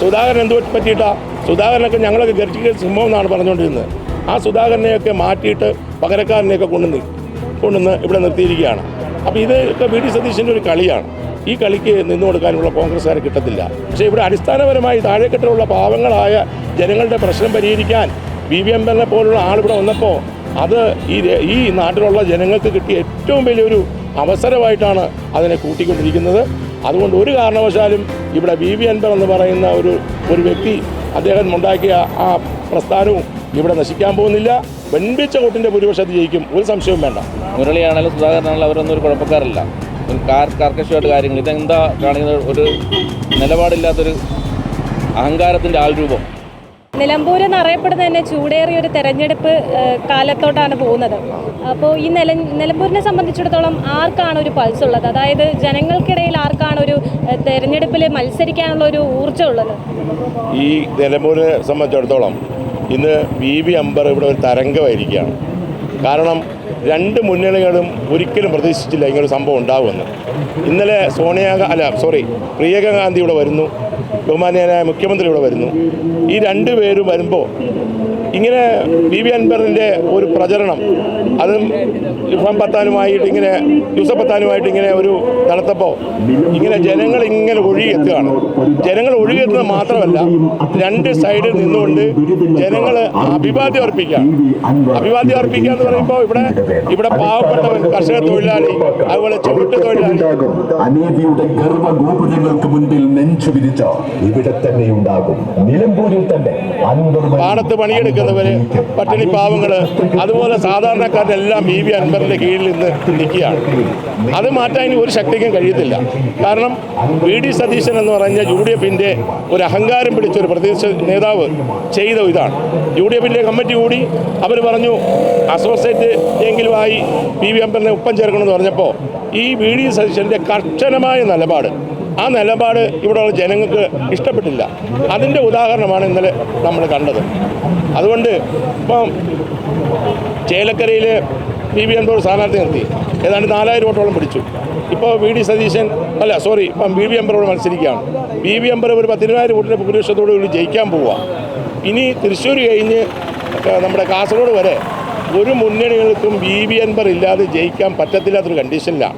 സുധാകരൻ എന്ത് പറ്റിയിട്ടാണ്? സുധാകരനൊക്കെ ഞങ്ങളൊക്കെ ഗർജിക സിംഹം എന്നാണ് പറഞ്ഞുകൊണ്ടിരുന്നത്. ആ സുധാകരനെയൊക്കെ മാറ്റിയിട്ട് പകരക്കാരനെയൊക്കെ കൊണ്ടുവന്ന് ഇവിടെ നിർത്തിയിരിക്കുകയാണ്. അപ്പോൾ ഇതൊക്കെ വി ഡി സതീശൻ്റെ ഒരു കളിയാണ്. ഈ കളിക്ക് നിന്നു കൊടുക്കാനുള്ള കോൺഗ്രസ്സുകാരെ കിട്ടത്തില്ല. പക്ഷേ ഇവിടെ അടിസ്ഥാനപരമായി താഴെക്കെട്ടിലുള്ള പാവങ്ങളായ ജനങ്ങളുടെ പ്രശ്നം പരിഹരിക്കാൻ വി അംബറിനെ പോലുള്ള ആളിവിടെ വന്നപ്പോൾ അത് ഈ നാട്ടിലുള്ള ജനങ്ങൾക്ക് കിട്ടിയ ഏറ്റവും വലിയൊരു അവസരമായിട്ടാണ് അതിനെ കൂട്ടിക്കൊണ്ടിരിക്കുന്നത്. അതുകൊണ്ട് ഒരു കാരണവശാലും ഇവിടെ വി അൻവർ എന്ന് പറയുന്ന ഒരു വ്യക്തി അദ്ദേഹം ഉണ്ടാക്കിയ ആ പ്രസ്ഥാനവും ഇവിടെ നശിക്കാൻ പോകുന്നില്ല. വൻപിച്ച വോട്ടിൻ്റെ ഭൂരിപക്ഷത്തിൽ ജയിക്കും, ഒരു സംശയവും വേണ്ട. മുരളിയാണെങ്കിലും സുധാകരനാണെങ്കിലും അവരൊന്നും ഒരു കുഴപ്പക്കാരല്ല. കർക്കശമായിട്ട് കാര്യങ്ങൾ ഇതെന്താ കാണിക്കുന്ന ഒരു നിലപാടില്ലാത്തൊരു അഹങ്കാരത്തിൻ്റെ ആൾരൂപം. നിലമ്പൂർ എന്നറിയപ്പെടുന്ന തന്നെ ചൂടേറിയ ഒരു തെരഞ്ഞെടുപ്പ് കാലത്തോട്ടാണ് പോകുന്നത്. അപ്പോൾ ഈ നിലമ്പൂരിനെ സംബന്ധിച്ചിടത്തോളം ആർക്കാണ് ഒരു പൾസ് ഉള്ളത്? അതായത് ജനങ്ങൾക്കിടയിൽ ആർക്കാണ് ഒരു തെരഞ്ഞെടുപ്പിൽ മത്സരിക്കാനുള്ള ഒരു ഊർജ്ജം ഉള്ളത്? ഈ നിലമ്പൂരിനെ സംബന്ധിച്ചിടത്തോളം ഇന്ന് വി അംബർ ഇവിടെ ഒരു തരംഗമായിരിക്കുകയാണ്. കാരണം രണ്ട് മുന്നണികളും ഒരിക്കലും പ്രതീക്ഷിച്ചില്ല ഇങ്ങനൊരു സംഭവം ഉണ്ടാകുമെന്ന്. ഇന്നലെ പ്രിയങ്ക ഗാന്ധി ഇവിടെ വരുന്നു, ബഹുമാന്യനായ മുഖ്യമന്ത്രി ഇവിടെ വരുന്നു. ഈ രണ്ടുപേരും വരുമ്പോൾ ഇങ്ങനെ വി അൻവറിൻ്റെ ഒരു പ്രചരണം അതും യൂസഫ് പത്താനുമായിട്ട് ഇങ്ങനെ ഒരു നടത്തപ്പോൾ ഇങ്ങനെ ജനങ്ങൾ ഇങ്ങനെ ഒഴുകിയെത്തുകയാണ്. ജനങ്ങൾ ഒഴുകിയെത്തുന്നത് മാത്രമല്ല, രണ്ട് സൈഡിൽ നിന്നുകൊണ്ട് ജനങ്ങൾ അഭിവാദ്യം അർപ്പിക്കുക എന്ന് പറയുമ്പോൾ ഇവിടെ പാവപ്പെട്ടവൻ, കർഷക തൊഴിലാളി, അതുപോലെ ചുവട്ട് തൊഴിലാളി അനീതിയുടെ ഗർവഗോപുരങ്ങൾക്ക് മുൻപിൽ നെഞ്ചു വിരിച്ച ഇവിടെ തന്നെ ഉണ്ടാകും. നിലമ്പൂരിൽ തന്നെ പാടത്ത് പണിയെടുക്കുന്നവര്, പട്ടിണി പാവങ്ങള്, അതുപോലെ സാധാരണക്കാരെല്ലാം വി അൻവറിന്റെ കീഴിൽ നിന്ന് നിൽക്കുകയാണ്. അത് മാറ്റാൻ ഇനി ഒരു ശക്തിക്കും കഴിയത്തില്ല. കാരണം വി ഡി സതീശൻ എന്ന് പറഞ്ഞ UDFന്റെ ഒരു അഹങ്കാരം പിടിച്ച ഒരു പ്രതിപക്ഷ നേതാവ് ചെയ്ത ഇതാണ്. UDFന്റെ കമ്മിറ്റി കൂടി അവർ പറഞ്ഞു അസോസിയേറ്റ് എങ്കിലുമായി വി അൻവറിനെ ഒപ്പം ചേർക്കണമെന്ന് പറഞ്ഞപ്പോൾ ഈ വി ഡി സതീശൻ്റെ കർശനമായ ആ നിലപാട് ഇവിടെയുള്ള ജനങ്ങൾക്ക് ഇഷ്ടപ്പെട്ടില്ല. അതിൻ്റെ ഉദാഹരണമാണ് ഇന്നലെ നമ്മൾ കണ്ടത്. അതുകൊണ്ട് ഇപ്പം ചേലക്കരയിൽ വി അൻവർ സ്ഥാനാർത്ഥി നിർത്തി ഏതാണ്ട് 4000 വോട്ടോളം പിടിച്ചു. ഇപ്പോൾ വി അൻവറോട് മത്സരിക്കുകയാണ്. വി അൻവർ ഒരു 10,000 വോട്ടിൻ്റെ ഭൂരിപക്ഷത്തോടു കൂടി ജയിക്കാൻ പോവുക. ഇനി തൃശ്ശൂർ കഴിഞ്ഞ് നമ്മുടെ കാസർഗോഡ് വരെ ഒരു മുന്നണികൾക്കും വി അൻവർ ഇല്ലാതെ ജയിക്കാൻ പറ്റത്തില്ലാത്തൊരു കണ്ടീഷനിലാണ്.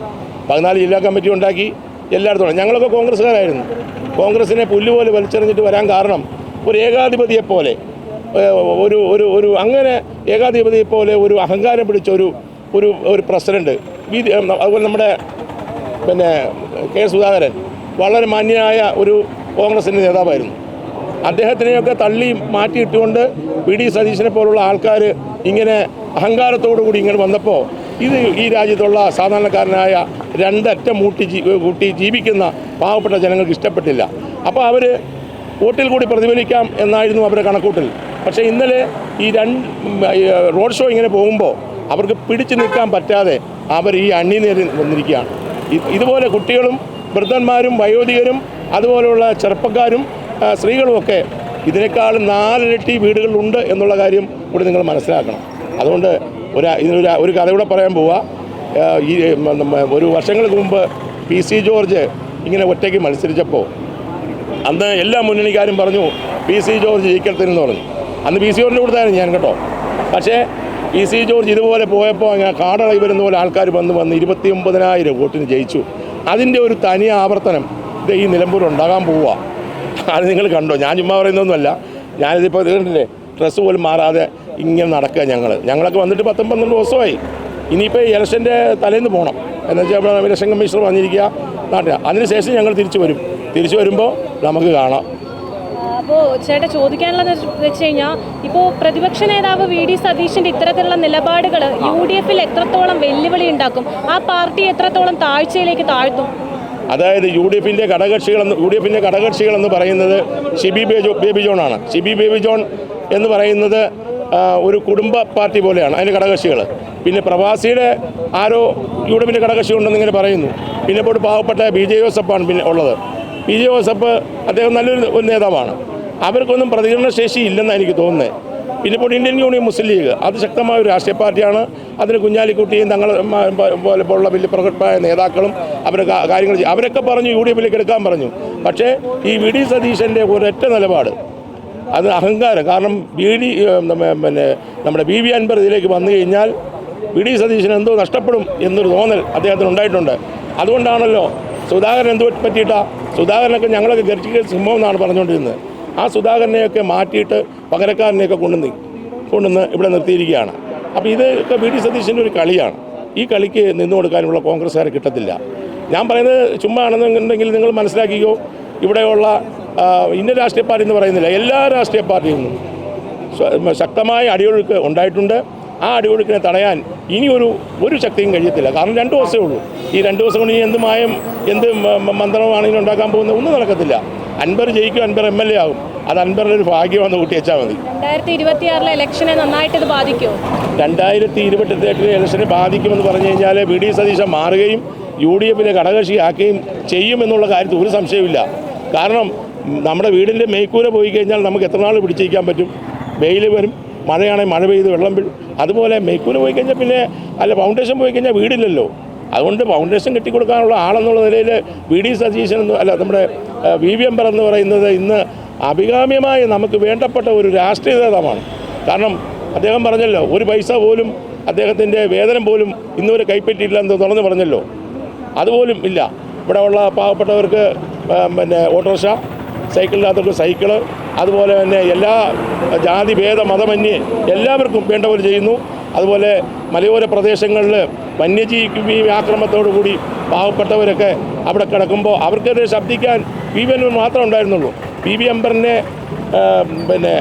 14 ജില്ലാ കമ്മിറ്റി ഉണ്ടാക്കി എല്ലായിടത്തോളം. ഞങ്ങളൊക്കെ കോൺഗ്രസ്സുകാരായിരുന്നു. കോൺഗ്രസിനെ പുല്ലുപോലെ വലിച്ചെറിഞ്ഞിട്ട് വരാൻ കാരണം ഒരു ഏകാധിപതിയെപ്പോലെ അങ്ങനെ ഏകാധിപതിയെപ്പോലെ ഒരു അഹങ്കാരം പിടിച്ച ഒരു പ്രസിഡന്റ്. അതുപോലെ നമ്മുടെ കെ സുധാകരൻ വളരെ മാന്യനായ ഒരു കോൺഗ്രസിൻ്റെ നേതാവായിരുന്നു. അദ്ദേഹത്തിനെയൊക്കെ തള്ളി മാറ്റിയിട്ടുകൊണ്ട് വി ഡി സതീശനെ പോലുള്ള ആൾക്കാർ ഇങ്ങനെ അഹങ്കാരത്തോടു കൂടി ഇങ്ങനെ വന്നപ്പോൾ ഈ രാജ്യത്തുള്ള സാധാരണക്കാരനായ രണ്ടറ്റം കൂട്ടി ജീവിക്കുന്ന പാവപ്പെട്ട ജനങ്ങൾക്ക് ഇഷ്ടപ്പെട്ടില്ല. അപ്പോൾ അവർ വോട്ടിൽ കൂടി പ്രതിഫലിക്കാം എന്നായിരുന്നു അവരുടെ കണക്കൂട്ടൽ. പക്ഷേ ഇന്നലെ ഈ റോഡ് ഷോ ഇങ്ങനെ പോകുമ്പോൾ അവർക്ക് പിടിച്ചു നിൽക്കാൻ പറ്റാതെ അവർ ഈ അണിനിരയിൽ വന്നിരിക്കുകയാണ്. ഇതുപോലെ കുട്ടികളും വൃദ്ധന്മാരും വയോധികരും അതുപോലെയുള്ള ചെറുപ്പക്കാരും സ്ത്രീകളുമൊക്കെ ഇതിനേക്കാളും 4 ഇരട്ടി വീടുകളുണ്ട് എന്നുള്ള കാര്യം കൂടി നിങ്ങൾ മനസ്സിലാക്കണം. അതുകൊണ്ട് ഒരു കഥ കൂടെ പറയാൻ പോവുക. ഒരു വർഷങ്ങൾക്ക് മുമ്പ് PC ജോർജ് ഇങ്ങനെ ഒറ്റയ്ക്ക് മത്സരിച്ചപ്പോൾ അന്ന് എല്ലാ മുന്നണിക്കാരും പറഞ്ഞു PC ജോർജ് ജയിക്കത്തില്ലെന്ന് പറഞ്ഞു. അന്ന് PC ജോർജിൻ്റെ കൊടുത്തായിരുന്നു ഞാൻ കേട്ടോ. പക്ഷേ PC ജോർജ് ഇതുപോലെ പോയപ്പോൾ അങ്ങനെ കാടളി വരുന്ന പോലെ ആൾക്കാർ വന്ന് 29,000 വോട്ടിന് ജയിച്ചു. അതിൻ്റെ ഒരു തനി ആവർത്തനം ഇത് ഈ നിലമ്പൂർ ഉണ്ടാകാൻ പോവുക. അത് നിങ്ങൾ കണ്ടോ? ഞാൻ ചുമ്മാ പറയുന്നൊന്നുമല്ല. ഞാനിതിപ്പോൾ തീർന്നില്ലേ, ഡ്രസ്സ് പോലും മാറാതെ ഇങ്ങനെ നടക്കുക. ഞങ്ങളൊക്കെ വന്നിട്ട് 10-12 ദിവസമായി. ഇനിയിപ്പോൾ ഇലക്ഷൻ്റെ തലേന്ന് പോകണം. എന്നുവെച്ചാൽ ഇവിടെ ഇലക്ഷൻ കമ്മീഷണർ വന്നിരിക്കുക നാട്ടിൽ. അതിനുശേഷം ഞങ്ങൾ തിരിച്ചു വരുമ്പോൾ നമുക്ക് കാണാം. അപ്പോൾ ചേട്ടാ ചോദിക്കാനുള്ളതെന്ന് വെച്ച് കഴിഞ്ഞാൽ ഇപ്പോൾ പ്രതിപക്ഷ നേതാവ് വി ഡി സതീശൻ്റെ ഇത്തരത്തിലുള്ള നിലപാടുകൾ UDFൽ എത്രത്തോളം വെല്ലുവിളി ഉണ്ടാക്കും? ആ പാർട്ടി എത്രത്തോളം താഴ്ചയിലേക്ക് താഴ്ത്തും? അതായത് UDFന്റെ ഘടകകക്ഷികളെന്ന് പറയുന്നത് ഷിബി ബേബി ജോണാണ്. ഷിബി ബേബി ജോൺ എന്ന് പറയുന്നത് ഒരു കുടുംബ പാർട്ടി പോലെയാണ് അതിൻ്റെ ഘടകകക്ഷികൾ. പിന്നെ പ്രവാസിയുടെ ആരോ UDFന്റെ ഘടകകക്ഷി ഉണ്ടെന്ന് ഇങ്ങനെ പറയുന്നു. പിന്നെ ഇപ്പോൾ പാവപ്പെട്ട BJ ജോസഫാണ് പിന്നെ ഉള്ളത്. BJ ജോസഫ് അദ്ദേഹം നല്ലൊരു നേതാവാണ്. അവർക്കൊന്നും പ്രതികരണശേഷി ഇല്ലെന്നാണ് എനിക്ക് തോന്നുന്നത്. പിന്നെ ഇപ്പോൾ ഇന്ത്യൻ യൂണിയൻ മുസ്ലിം ലീഗ് അത് ശക്തമായ ഒരു രാഷ്ട്രീയ പാർട്ടിയാണ്. അതിന് കുഞ്ഞാലിക്കുട്ടിയും പോലുള്ള വലിയ പ്രഗത്ഭമായ നേതാക്കളും അവരുടെ കാര്യങ്ങൾ അവരൊക്കെ പറഞ്ഞു UDF-ലേക്ക് എടുക്കാൻ പറഞ്ഞു. പക്ഷേ ഈ VD സതീശൻ്റെ ഒരൊറ്റ നിലപാട് അത് അഹങ്കാരം. കാരണം പിന്നെ നമ്മുടെ BV അൻവർ ഇതിലേക്ക് വന്നു കഴിഞ്ഞാൽ VD സതീശന് എന്തോ നഷ്ടപ്പെടും എന്നൊരു തോന്നൽ അദ്ദേഹത്തിന് ഉണ്ടായിട്ടുണ്ട്. അതുകൊണ്ടാണല്ലോ സുധാകരൻ എന്തോ പറ്റിയിട്ടാ സുധാകരനൊക്കെ ഞങ്ങളൊക്കെ ഗർജിക സിംഹം എന്നാണ് പറഞ്ഞുകൊണ്ടിരുന്നത്. ആ സുധാകരനെയൊക്കെ മാറ്റിയിട്ട് പകരക്കാരനെയൊക്കെ കൊണ്ടുവന്ന് ഇവിടെ നിർത്തിയിരിക്കുകയാണ്. അപ്പോൾ ഇതൊക്കെ VD സതീശൻ്റെ ഒരു കളിയാണ്. ഈ കളിക്ക് നിന്നു കൊടുക്കാനുള്ള കോൺഗ്രസ്സുകാരെ കിട്ടത്തില്ല. ഞാൻ പറയുന്നത് ചുമ്മാ ആണെന്നുണ്ടെങ്കിൽ നിങ്ങൾ മനസ്സിലാക്കിക്കോ, ഇവിടെയുള്ള ഇന്ന രാഷ്ട്രീയ പാർട്ടി എന്ന് പറയുന്നില്ല, എല്ലാ രാഷ്ട്രീയ പാർട്ടിയിൽ നിന്നും ശക്തമായ അടിയൊഴുക്ക് ഉണ്ടായിട്ടുണ്ട്. ആ അടിയൊഴുക്കിനെ തടയാൻ ഇനി ഒരു ശക്തിയും കഴിയത്തില്ല. കാരണം 2 ദിവസമേ ഉള്ളൂ. ഈ 2 ദിവസം കൊണ്ട് ഇനി എന്ത് മായം എന്ത് മന്ത്രമാണെങ്കിലും ഉണ്ടാക്കാൻ പോകുന്നത് ഒന്നും നടക്കത്തില്ല. അൻവർ ജയിക്കും, അൻവർ MLA ആകും. അത് അൻവറിൻ്റെ ഒരു ഭാഗ്യമാണെന്ന് കൂട്ടി വെച്ചാൽ മതി. 2026 ഇലക്ഷനെ നന്നായിട്ട് ഇത് ബാധിക്കുമോ? 2028 ഇലക്ഷനെ ബാധിക്കുമെന്ന് പറഞ്ഞു കഴിഞ്ഞാൽ VD സതീശൻ മാറുകയും UDF-ലെ ഘടകകക്ഷിയാക്കുകയും ചെയ്യുമെന്നുള്ള കാര്യത്തിൽ ഒരു സംശയമില്ല. കാരണം നമ്മുടെ വീടിൻ്റെ മേൽക്കൂര പോയി കഴിഞ്ഞാൽ നമുക്ക് എത്ര നാൾ പിടിച്ചിരിക്കാൻ പറ്റും? വെയിൽ വരും, മഴയാണെങ്കിൽ മഴ പെയ്ത് വെള്ളം വീഴും. അതുപോലെ മേൽക്കൂര പോയി കഴിഞ്ഞാൽ പിന്നെ ഫൗണ്ടേഷൻ പോയി കഴിഞ്ഞാൽ വീടില്ലല്ലോ. അതുകൊണ്ട് ഫൗണ്ടേഷൻ കെട്ടിക്കൊടുക്കാനുള്ള ആളെന്നുള്ള നിലയിൽ VD സതീശൻ നമ്മുടെ VV അൻവർ എന്ന് പറയുന്നത് ഇന്ന് അഭികാമ്യമായി നമുക്ക് വേണ്ടപ്പെട്ട ഒരു രാഷ്ട്രീയ നേതാവാണ്. കാരണം അദ്ദേഹം പറഞ്ഞല്ലോ, ഒരു പൈസ പോലും അദ്ദേഹത്തിൻ്റെ വേതനം പോലും ഇന്നുവരെ കൈപ്പറ്റിയില്ല എന്ന് തുറന്ന് പറഞ്ഞല്ലോ. അതുപോലും ഇല്ല. ഇവിടെ ഉള്ള പാവപ്പെട്ടവർക്ക് പിന്നെ ഓട്ടോറിക്ഷ, സൈക്കിളില്ലാത്തവർക്ക് സൈക്കിള്, അതുപോലെ തന്നെ എല്ലാ ജാതി ഭേദ മതമന്യേ എല്ലാവർക്കും വേണ്ട പോലെ ചെയ്യുന്നു. അതുപോലെ മലയോര പ്രദേശങ്ങളിൽ വന്യജീവി ആക്രമണത്തോടുകൂടി പാവപ്പെട്ടവരൊക്കെ അവിടെ കിടക്കുമ്പോൾ അവർക്കെതിരെ ശബ്ദിക്കാൻ VV അൻവർ മാത്രമേ ഉണ്ടായിരുന്നുള്ളൂ. VV അൻവറിനെ പിന്നെ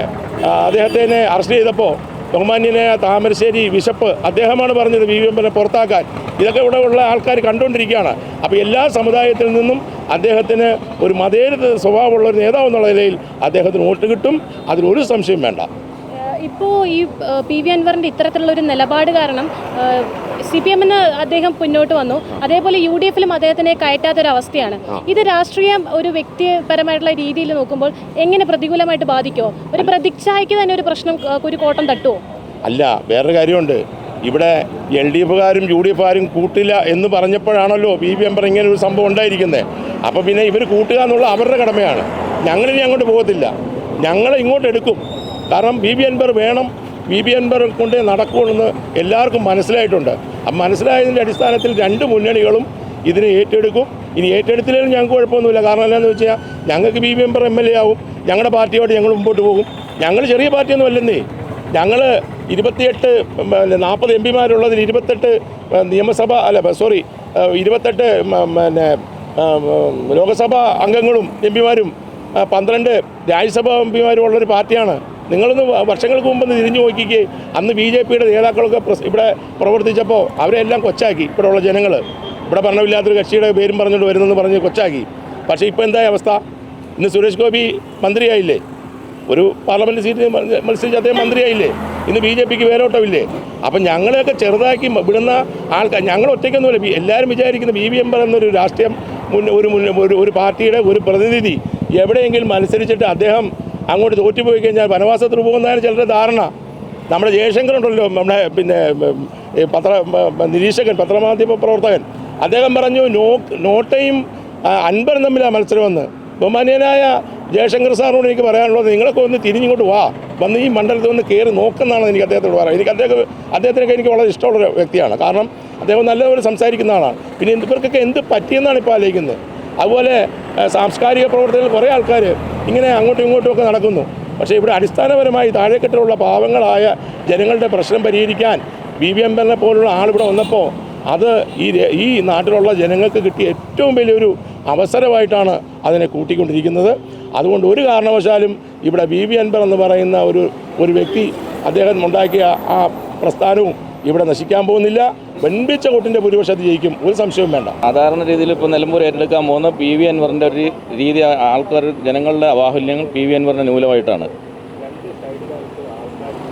അദ്ദേഹത്തിനെ അറസ്റ്റ് ചെയ്തപ്പോൾ ബഹുമാന്യനായ താമരശ്ശേരി ബിഷപ്പ് അദ്ദേഹമാണ് പറഞ്ഞത് VV അൻവറിനെ പുറത്താക്കാൻ. ഇതൊക്കെ ഇവിടെ ഉള്ള ആൾക്കാർ കണ്ടുകൊണ്ടിരിക്കുകയാണ്. അപ്പോൾ എല്ലാ സമുദായത്തിൽ നിന്നും അദ്ദേഹത്തിന് ഒരു മതേതര സ്വഭാവമുള്ള ഒരു നേതാവ് എന്നുള്ള നിലയിൽ അദ്ദേഹത്തിന് വോട്ട് കിട്ടും, അതിലൊരു സംശയം വേണ്ട. ഇപ്പോൾ ഈ PV അൻവറിൻ്റെ ഇത്തരത്തിലുള്ളൊരു നിലപാട് കാരണം CPM-ന് അദ്ദേഹം മുന്നോട്ട് വന്നു. അതേപോലെ UDF-ലും അദ്ദേഹത്തിനെ കയറ്റാത്തൊരവസ്ഥയാണ്. ഇത് രാഷ്ട്രീയം ഒരു വ്യക്തിപരമായിട്ടുള്ള രീതിയിൽ നോക്കുമ്പോൾ എങ്ങനെ പ്രതികൂലമായിട്ട് ബാധിക്കുമോ? ഒരു പ്രതിച്ഛായയ്ക്ക് തന്നെ ഒരു പ്രശ്നം, ഒരു കോട്ടം തട്ടുമോ? അല്ല, വേറൊരു കാര്യമുണ്ട്. ഇവിടെ LDF-കാരും UDF-കാരും കൂട്ടില്ല എന്ന് പറഞ്ഞപ്പോഴാണല്ലോ VV അൻവർ ഇങ്ങനെ ഒരു സംഭവം ഉണ്ടായിരിക്കുന്നത്. അപ്പോൾ പിന്നെ ഇവർ കൂട്ടുക എന്നുള്ള അവരുടെ കടമയാണ്. ഞങ്ങളിനി അങ്ങോട്ട് പോകത്തില്ല, ഞങ്ങളെ ഇങ്ങോട്ട് എടുക്കും. കാരണം VV അൻവർ വേണം, VV അൻവർ കൊണ്ട് നടക്കുമെന്ന് എല്ലാവർക്കും മനസ്സിലായിട്ടുണ്ട്. അപ്പം മനസ്സിലായതിൻ്റെ അടിസ്ഥാനത്തിൽ 2 മുന്നണികളും ഇതിനെ ഏറ്റെടുക്കും. ഇനി ഏറ്റെടുത്തില്ലെങ്കിലും ഞങ്ങൾക്ക് കുഴപ്പമൊന്നുമില്ല. കാരണം എന്താണെന്ന് വെച്ചാൽ ഞങ്ങൾക്ക് VV അൻവർ MLA ആവും, ഞങ്ങളുടെ പാർട്ടിയോട് ഞങ്ങൾ മുമ്പോട്ട് പോകും. ഞങ്ങൾ ചെറിയ പാർട്ടിയൊന്നും അല്ലെന്നേ. ഞങ്ങൾ 40 MP-മാരുള്ളതിൽ 28 നിയമസഭ 28 പിന്നെ ലോകസഭാ അംഗങ്ങളും MP-മാരും 12 രാജ്യസഭാ MP-മാരും ഉള്ളൊരു പാർട്ടിയാണ്. നിങ്ങളൊന്ന് വർഷങ്ങൾക്ക് മുമ്പ് തിരിഞ്ഞു നോക്കിക്കേ. അന്ന് BJP-യുടെ നേതാക്കളൊക്കെ ഇവിടെ പ്രവർത്തിച്ചപ്പോൾ അവരെല്ലാം കൊച്ചാക്കി. ഇവിടെയുള്ള ജനങ്ങൾ ഇവിടെ ഭരണമില്ലാത്തൊരു കക്ഷിയുടെ പേരും പറഞ്ഞുകൊണ്ട് വരുന്നെന്ന് പറഞ്ഞ് കൊച്ചാക്കി. പക്ഷേ ഇപ്പോൾ എന്തായ അവസ്ഥ? ഇന്ന് സുരേഷ് ഗോപി മന്ത്രിയായില്ലേ? ഒരു പാർലമെൻറ്റ് സീറ്റ് മത്സരിച്ച് അദ്ദേഹം മന്ത്രിയായില്ലേ? ഇന്ന് BJP-ക്ക് വേരോട്ടമില്ലേ? അപ്പം ഞങ്ങളെയൊക്കെ ചെറുതാക്കി വിടുന്ന ആൾക്കാർ ഞങ്ങൾ ഒറ്റയ്ക്കൊന്നുമില്ല. എല്ലാവരും വിചാരിക്കുന്ന VV അൻവർ എന്നൊരു രാഷ്ട്രീയം ഒരു പാർട്ടിയുടെ ഒരു പ്രതിനിധി എവിടെയെങ്കിലും മത്സരിച്ചിട്ട് അദ്ദേഹം അങ്ങോട്ട് തോറ്റുപോയി കഴിഞ്ഞാൽ വനവാസത്തിന് പോകുന്നതാണ് ചിലരുടെ ധാരണ. നമ്മുടെ ജയശങ്കർ ഉണ്ടല്ലോ, നമ്മുടെ പിന്നെ നിരീക്ഷകൻ, പത്രമാധ്യമ പ്രവർത്തകൻ, അദ്ദേഹം പറഞ്ഞു നോട്ടയും അൻവറും തമ്മിലാണ് മത്സരമെന്ന്. ബഹുമാന്യനായ ജയശങ്കർ സാറിനോട് എനിക്ക് പറയാനുള്ളത്, നിങ്ങളൊക്കെ ഒന്ന് തിരിഞ്ഞിങ്ങോട്ട് വന്ന് ഈ മണ്ഡലത്തിൽ ഒന്ന് കയറി നോക്കുന്നതാണ് എനിക്ക് അദ്ദേഹത്തോട് പറയാം. അദ്ദേഹത്തിനൊക്കെ എനിക്ക് വളരെ ഇഷ്ടമുള്ള വ്യക്തിയാണ്. കാരണം അദ്ദേഹം നല്ലപോലെ സംസാരിക്കുന്ന ആളാണ്. പിന്നെ ഇവർക്കൊക്കെ എന്ത് പറ്റിയെന്നാണ് ഇപ്പോൾ ആലോചിക്കുന്നത്. അതുപോലെ സാംസ്കാരിക പ്രവർത്തകർ കുറേ ആൾക്കാർ ഇങ്ങനെ അങ്ങോട്ടും ഇങ്ങോട്ടും ഒക്കെ നടക്കുന്നു. പക്ഷേ ഇവിടെ അടിസ്ഥാനപരമായി താഴെക്കെട്ടിലുള്ള പാവങ്ങളായ ജനങ്ങളുടെ പ്രശ്നം പരിഹരിക്കാൻ VV അൻവറിനെ പോലുള്ള ആളിവിടെ വന്നപ്പോൾ അത് ഈ നാട്ടിലുള്ള ജനങ്ങൾക്ക് കിട്ടിയ ഏറ്റവും വലിയൊരു അവസരമായിട്ടാണ് അതിനെ കൂട്ടിക്കൊണ്ടിരിക്കുന്നത്. അതുകൊണ്ട് ഒരു കാരണവശാലും ഇവിടെ VV അൻവർ എന്ന് പറയുന്ന ഒരു വ്യക്തി അദ്ദേഹം ഉണ്ടാക്കിയ ആ പ്രസ്ഥാനവും ഇവിടെ നശിക്കാൻ പോകുന്നില്ല. വൻപിച്ച വോട്ടിൻ്റെ ഭൂരിപക്ഷത്തിൽ ജയിക്കും, ഒരു സംശയവും വേണ്ട. സാധാരണ രീതിയിൽ ഇപ്പോൾ നിലമ്പൂർ ഏറ്റെടുക്കാൻ പോകുന്ന PV അൻവറിൻ്റെ ഒരു രീതി, ആൾക്കാർ ജനങ്ങളുടെ ബാഹുല്യങ്ങൾ PV അൻവറിൻ്റെ ന്യൂനമായിട്ടാണ്.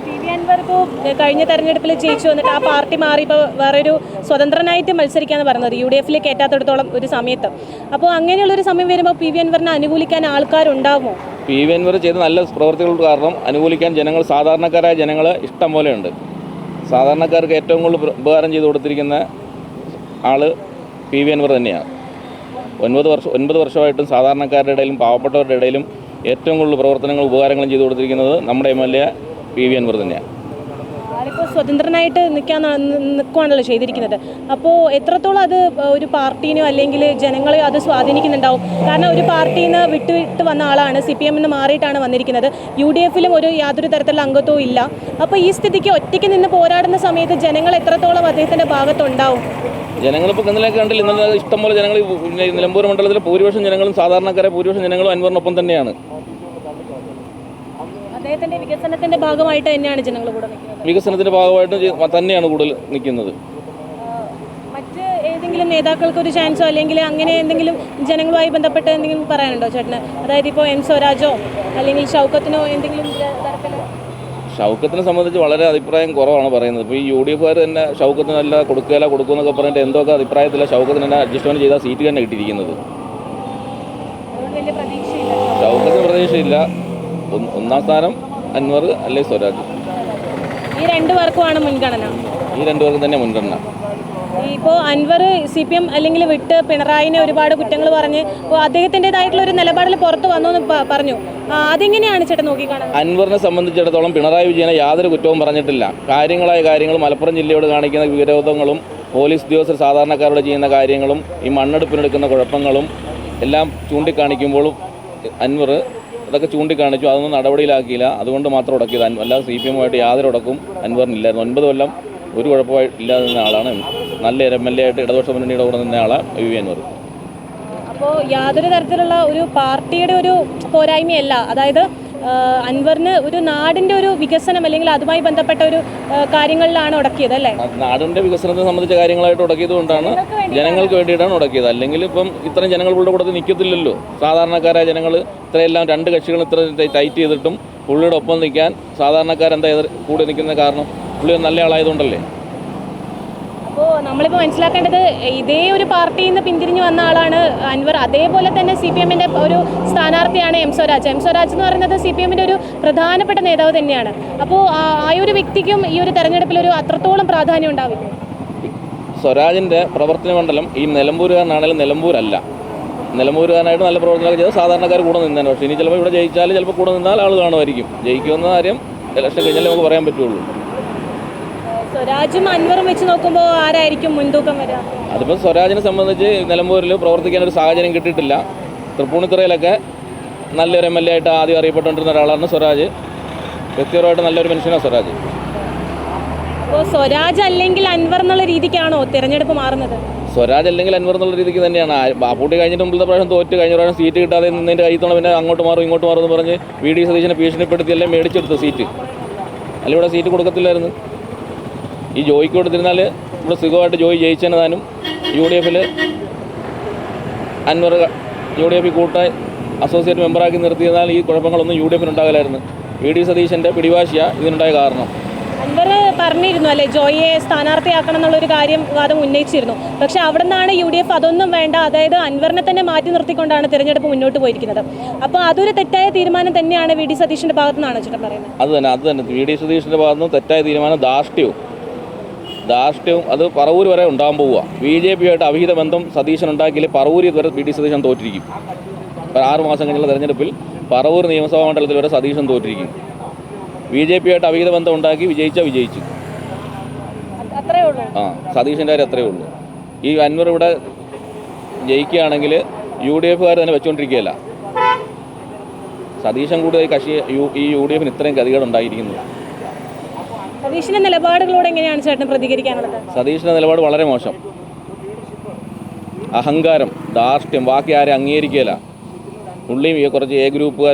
PV അൻവർ അൻവർ ഇപ്പോൾ കഴിഞ്ഞ തെരഞ്ഞെടുപ്പിൽ ജയിച്ചു വന്നിട്ട് ആ പാർട്ടി മാറി ഇപ്പോൾ വേറൊരു സ്വതന്ത്രനായിട്ട് മത്സരിക്കാന്ന് പറയുന്നത് UDF കയറ്റാത്തിടത്തോളം ഒരു സമയത്ത്. അപ്പോൾ അങ്ങനെയുള്ളൊരു സമയം വരുമ്പോൾ PV അൻവറിനെ അനുകൂലിക്കാൻ ആൾക്കാരുണ്ടാകുമോ? PV അൻവർ ചെയ്ത നല്ല പ്രവൃത്തികൾ കാരണം അനുകൂലിക്കാൻ ജനങ്ങൾ, സാധാരണക്കാരായ ജനങ്ങൾ ഇഷ്ടം പോലെയുണ്ട്. സാധാരണക്കാർക്ക് ഏറ്റവും കൂടുതൽ ഉപകാരം ചെയ്തു കൊടുത്തിരിക്കുന്ന ആൾ PV അൻവർ തന്നെയാണ്. 9 വർഷമായിട്ടും സാധാരണക്കാരുടെ ഇടയിലും പാവപ്പെട്ടവരുടെ ഇടയിലും ഏറ്റവും കൂടുതൽ പ്രവർത്തനങ്ങളും ഉപകാരങ്ങളും ചെയ്തു കൊടുത്തിരിക്കുന്നത് നമ്മുടെ MLA PV അൻവർ തന്നെയാണ്. ആളിപ്പോൾ സ്വതന്ത്രനായിട്ട് നിൽക്കുകയാണല്ലോ ചെയ്തിരിക്കുന്നത്. അപ്പോൾ എത്രത്തോളം അത് ഒരു പാർട്ടീനോ അല്ലെങ്കിൽ ജനങ്ങളെ അത് സ്വാധീനിക്കുന്നുണ്ടാവും? കാരണം ഒരു പാർട്ടിയിൽ നിന്ന് വിട്ട് വന്ന ആളാണ്, CPM നിന്ന് മാറിയിട്ടാണ് വന്നിരിക്കുന്നത്. UDFലും യാതൊരു തരത്തിലുള്ള അംഗത്വവും ഇല്ല. അപ്പോൾ ഈ സ്ഥിതിക്ക് ഒറ്റയ്ക്ക് നിന്ന് പോരാടുന്ന സമയത്ത് ജനങ്ങൾ എത്രത്തോളം അദ്ദേഹത്തിൻ്റെ ഭാഗത്തുണ്ടാവും? ജനങ്ങളിപ്പോൾ ഇന്നലെ കണ്ടില്ല, ഇന്നലെ ഇഷ്ടംപോലെ ജനങ്ങൾ നിലമ്പൂർ മണ്ഡലത്തിലെ ഭൂരിപക്ഷം ജനങ്ങളും സാധാരണക്കാരെ ഭൂരിപക്ഷം ജനങ്ങളും അൻവറിനൊപ്പം തന്നെയാണ്. അദ്ദേഹത്തിന്റെ വികസനത്തിന്റെ ഭാഗമായിട്ട് തന്നെയാണ് ജനങ്ങൾ കൂടെ നിൽക്കുന്നത്. വികസനത്തിന്റെ ഭാഗമായിട്ട് തന്നെയാണ് കൂടുതൽ നിൽക്കുന്നത്. മറ്റ് ഏതെങ്കിലും നേതാക്കൾക്ക് ഒരു ചാൻസോ അല്ലെങ്കിൽ അങ്ങനെ എന്തെങ്കിലും ജനങ്ങളുമായി ബന്ധപ്പെട്ട് എന്തെങ്കിലും പറയാനുണ്ടോ ചേട്ടന്? അതായത് ഇപ്പോൾ M സ്വരാജോ അല്ലെങ്കിൽ ഷൗക്കത്തിനോ എന്തെങ്കിലും തരത്തിൽ? ഷൗക്കത്തിനെ സംബന്ധിച്ച് വളരെ അഭിപ്രായം കുറവാണ് പറയുന്നത്. ഇപ്പോൾ ഈ UDFകാർ തന്നെ ഷൗക്കത്തിന് നല്ല കൊടുക്കുമെന്നൊക്കെ പറഞ്ഞിട്ട് എന്തൊക്കെ അഭിപ്രായത്തില്ല ഷൗക്കത്തിന് തന്നെ അഡ്ജസ്റ്റ്മെൻറ്റ് ചെയ്താൽ സീറ്റ് തന്നെ കിട്ടിയിരിക്കുന്നത്. വലിയ പ്രതീക്ഷയില്ല ഷൗക്കത്തിന് പ്രതീക്ഷയില്ല. ഒന്നാം സ്ഥാനം അൻവർ അല്ലെങ്കിൽ സ്വരാജ്. ഈ രണ്ടു പേർക്കുമാണ് മുൻഗണന. ഈ രണ്ടു പേർക്കും തന്നെ മുൻഗണന. ഇപ്പോൾ അൻവർ CPM അല്ലെങ്കിൽ വിട്ട് പിണറായിനെ ഒരുപാട് കുറ്റങ്ങൾ പറഞ്ഞ് അദ്ദേഹത്തിൻ്റെതായിട്ടുള്ള ഒരു നിലപാടിൽ പുറത്ത് വന്നു എന്ന് പറഞ്ഞു. അതെങ്ങനെയാണ് ചേട്ടൻ നോക്കിക്കാണുന്നത്? അൻവറിനെ സംബന്ധിച്ചിടത്തോളം പിണറായി വിജയനെ യാതൊരു കുറ്റവും പറഞ്ഞിട്ടില്ല. കാര്യങ്ങൾ മലപ്പുറം ജില്ലയോട് കാണിക്കുന്ന വിരോധങ്ങളും പോലീസ് ഉദ്യോഗസ്ഥർ സാധാരണക്കാരോട് ചെയ്യുന്ന കാര്യങ്ങളും ഈ മണ്ണെടുപ്പിനെടുക്കുന്ന കുഴപ്പങ്ങളും എല്ലാം ചൂണ്ടിക്കാണിക്കുമ്പോഴും അൻവർ അതൊക്കെ ചൂണ്ടിക്കാണിച്ചു. അതൊന്നും നടപടിയിലാക്കിയില്ല. അതുകൊണ്ട് മാത്രം ഉടക്കിയത്. അല്ലാതെ CPM-ആയിട്ട് യാതൊരു ഉടക്കും അൻവറിനില്ലായിരുന്നു. 9 കൊല്ലം ഒരു കുഴപ്പമില്ലാതെ നിന്ന ആളാണ്. നല്ല MLA ആയിട്ട് ഇടതുപക്ഷ മുന്നണിയുടെ കൂടെ നിന്ന ആളാണ് PV അൻവർ. അപ്പോൾ യാതൊരു തരത്തിലുള്ള ഒരു പാർട്ടിയുടെ ഒരു പോരായ്മയല്ല, അതായത് അൻവറിന് ഒരു നാടിൻ്റെ ഒരു വികസനം അല്ലെങ്കിൽ അതുമായി ബന്ധപ്പെട്ട ഒരു കാര്യങ്ങളിലാണ് ഉടക്കിയത് അല്ലേ? നാടിൻ്റെ വികസനത്തെ സംബന്ധിച്ച കാര്യങ്ങളായിട്ട് ഉടക്കിയത് കൊണ്ടാണ് ജനങ്ങൾക്ക് വേണ്ടിയിട്ടാണ് ഉടക്കിയത്. അല്ലെങ്കിൽ ഇപ്പം ഇത്രയും ജനങ്ങൾ പുള്ളിയുടെ കൂടെ നിൽക്കത്തില്ലല്ലോ. സാധാരണക്കാരായ ജനങ്ങൾ ഇത്രയെല്ലാം രണ്ട് കക്ഷികളും ഇത്ര ടൈറ്റ് ചെയ്തിട്ടും പുള്ളിയുടെ ഒപ്പം നിൽക്കാൻ സാധാരണക്കാരെന്താ കൂടെ നിൽക്കുന്ന കാരണം പുള്ളി നല്ല ആളായതുകൊണ്ടല്ലേ. അപ്പോൾ നമ്മളിപ്പോൾ മനസ്സിലാക്കേണ്ടത് ഇതേ ഒരു പാർട്ടിയിൽ നിന്ന് പിന്തിരിഞ്ഞു വന്ന ആളാണ് അൻവർ. അതേപോലെ തന്നെ CPM-ൻ്റെ ഒരു സ്ഥാനാർത്ഥിയാണ് M സ്വരാജ്. M സ്വരാജ് എന്ന് പറയുന്നത് CPM-ൻ്റെ ഒരു പ്രധാനപ്പെട്ട നേതാവ് തന്നെയാണ്. അപ്പോൾ ആ ഒരു വ്യക്തിക്കും ഈ ഒരു തെരഞ്ഞെടുപ്പിൽ ഒരു അത്രത്തോളം പ്രാധാന്യം ഉണ്ടാവില്ല. സ്വരാജിൻ്റെ പ്രവർത്തന മണ്ഡലം ഈ നിലമ്പൂരുകാരനാണെങ്കിലും നിലമ്പൂരല്ല. നിലമ്പൂരുകാരനായിട്ട് നല്ല പ്രവർത്തനമൊക്കെ ചെയ്ത് സാധാരണക്കാർ കൂടെ നിന്നേനെ. പക്ഷേ ഇനി ചിലപ്പോൾ ഇവിടെ ജയിച്ചാൽ ചിലപ്പോൾ കൂടെ നിന്നാൽ ആൾ കാണുമായിരിക്കും. ജയിക്കുമെന്ന കാര്യം ഇലക്ഷൻ കഴിഞ്ഞാൽ നമുക്ക് പറയാൻ പറ്റുള്ളൂ. സ്വരാജും അൻവറും വെച്ച് നോക്കുമ്പോൾ ആരായിരിക്കും മുൻതൂക്കം വരിക? അതിപ്പോൾ സ്വരാജിനെ സംബന്ധിച്ച് നിലമ്പൂരിൽ പ്രവർത്തിക്കാനൊരു സാഹചര്യം കിട്ടിയിട്ടില്ല. തൃപ്പൂണിത്തുറയിലൊക്കെ നല്ലൊരു MLA ആയിട്ട് ആദ്യം അറിയപ്പെട്ടുകൊണ്ടിരുന്ന ഒരാളാണ് സ്വരാജ്. വ്യക്തിപരമായിട്ട് നല്ലൊരു മനുഷ്യനാണ് സ്വരാജ്. അപ്പോൾ സ്വരാജ് അല്ലെങ്കിൽ അൻവർ എന്നുള്ള രീതിക്കാണോ തിരഞ്ഞെടുപ്പ് മാറുന്നത്? സ്വരാജ് അല്ലെങ്കിൽ അൻവർ എന്നുള്ള രീതിക്ക് തന്നെയാണ്. ബാപ്പൂട്ടി കഴിഞ്ഞിട്ട് മുമ്പത്തെ പ്രാവശ്യം തോറ്റ്, കഴിഞ്ഞ പ്രാവശ്യം സീറ്റ് കിട്ടാതെ നിന്നതിൻ്റെ കയ്യിൽ പിന്നെ അങ്ങോട്ട് മാറും ഇങ്ങോട്ട് മാറും എന്ന് പറഞ്ഞ് VD സതീശനെ ഭീഷണിപ്പെടുത്തിയല്ലേ മേടിച്ചെടുത്തു സീറ്റ്. അല്ല ഇവിടെ സീറ്റ് കൊടുക്കത്തില്ലായിരുന്നു. ഈ ജോയിക്ക് കൊടുത്തിരുന്നാൽ ഇവിടെ സുഖമായിട്ട് ജോയി ജയിച്ചതാനും UDFൽ അൻവർ UDF കൂട്ടായി അസോസിയേറ്റ് മെമ്പറാക്കി നിർത്തിയതിനാൽ ഈ കുഴപ്പങ്ങളൊന്നും UDFന് ഉണ്ടാകില്ലായിരുന്നു. VD സതീശൻ്റെ പിടിവാശിയാണ് ഇതിനുണ്ടായ കാരണം. അൻവർ പറഞ്ഞിരുന്നു അല്ലേ, ജോയിയെ സ്ഥാനാർത്ഥിയാക്കണം എന്നുള്ളൊരു വാദം ഉന്നയിച്ചിരുന്നു. പക്ഷേ അവിടെ നിന്നാണ് UDF അതൊന്നും വേണ്ട, അതായത് അൻവറിനെ തന്നെ മാറ്റി നിർത്തിക്കൊണ്ടാണ് തിരഞ്ഞെടുപ്പ് മുന്നോട്ട് പോയിരിക്കുന്നത്. അപ്പോൾ അതൊരു തെറ്റായ തീരുമാനം തന്നെയാണ് VD സതീശൻ്റെ ഭാഗത്തു നിന്നാണ് ചേട്ടൻ പറയുന്നത്? അത് തന്നെ VD സതീശൻ്റെ ഭാഗത്തു നിന്ന് തെറ്റായ തീരുമാനം, ധാർഷ്ട്യവും അത് പറവൂർ വരെ ഉണ്ടാകാൻ പോവുക. BJP-യായിട്ട് അവിഹിത ബന്ധം സതീശൻ ഉണ്ടാക്കിയാൽ പറവൂർ വരെ VD സതീശൻ തോറ്റിരിക്കും. 6 മാസം കഴിഞ്ഞുള്ള തെരഞ്ഞെടുപ്പിൽ പറവൂർ നിയമസഭാ മണ്ഡലത്തിൽ വരെ സതീശൻ തോറ്റിരിക്കും. BJP-യായിട്ട് അവിഹിത ബന്ധം ഉണ്ടാക്കി വിജയിച്ചു. അത്രേ ഉള്ളൂ. സതീശൻ്റെ കാര്യം അത്രയേ ഉള്ളൂ. ഈ അൻവർ ഇവിടെ ജയിക്കുകയാണെങ്കിൽ UDF-കാർ തന്നെ വെച്ചുകൊണ്ടിരിക്കുകയല്ല. സതീശൻ കൂടുതൽ കക്ഷി ഈ UDF-ന് ഇത്രയും ഗതികേടുണ്ടായിരിക്കുന്നത്. സതീശിന്റെ നിലപാടുകളോട് എങ്ങനെയാണ് ചേട്ടൻ പ്രതികരിക്കാനുള്ളത്? സതീശിൻ്റെ നിലപാട് വളരെ മോശം. അഹങ്കാരം, ധാർഷ്ട്യം, ബാക്കി ആരെ അംഗീകരിക്കുകയില്ല. പുള്ളിയും കുറച്ച്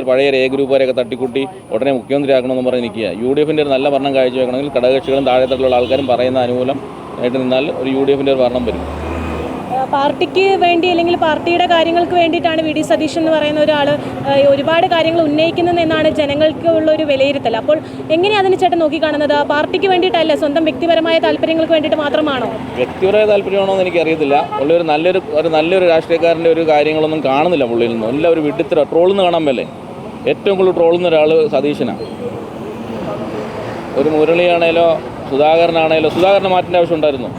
പഴയ A ഗ്രൂപ്പുകാരെയൊക്കെ തട്ടിക്കൂട്ടി ഉടനെ മുഖ്യമന്ത്രിയാക്കണമെന്ന് പറഞ്ഞ് നിൽക്കുക. UDF-ൻ്റെ ഒരു നല്ല ഭരണം കാഴ്ചവെക്കണമെങ്കിൽ ഘടകകക്ഷികളും താഴെത്തട്ടിലുള്ള ആൾക്കാരും പറയുന്ന അനുകൂലം ആയിട്ട് നിന്നാൽ ഒരു UDF-ൻ്റെ ഒരു ഭരണം വരും. പാർട്ടിക്ക് വേണ്ടി അല്ലെങ്കിൽ പാർട്ടിയുടെ കാര്യങ്ങൾക്ക് വേണ്ടിയിട്ടാണ് വി ഡി സതീശൻ എന്ന് പറയുന്ന ഒരാൾ ഒരുപാട് കാര്യങ്ങൾ ഉന്നയിക്കുന്നതെന്നാണ് ജനങ്ങൾക്ക് ഉള്ള ഒരു വിലയിരുത്തൽ. അപ്പോൾ എങ്ങനെയാണ് അതിന് ചേട്ടൻ നോക്കിക്കാണുന്നത്? പാർട്ടിക്ക് വേണ്ടിയിട്ടല്ല, സ്വന്തം വ്യക്തിപരമായ താല്പര്യങ്ങൾക്ക് വേണ്ടിയിട്ട് മാത്രമാണോ? വ്യക്തിപരമായ താല്പര്യമാണോ എന്ന് എനിക്കറിയത്തില്ല. പുള്ളി ഒരു നല്ലൊരു രാഷ്ട്രീയക്കാരൻ്റെ ഒരു കാര്യങ്ങളൊന്നും കാണുന്നില്ല പുള്ളിയിൽ നിന്നും. എല്ലാം ഒരു വിഡിത്തര ട്രോളെന്ന് കാണാൻ മേലേ. ഏറ്റവും കൂടുതൽ ട്രോളുന്ന ഒരാൾ സതീശനാണ്. ഒരു മുരളിയാണേലോ സുധാകരനാണേലോ, സുധാകരനെ മാറ്റേണ്ട ആവശ്യം ഉണ്ടായിരുന്നു.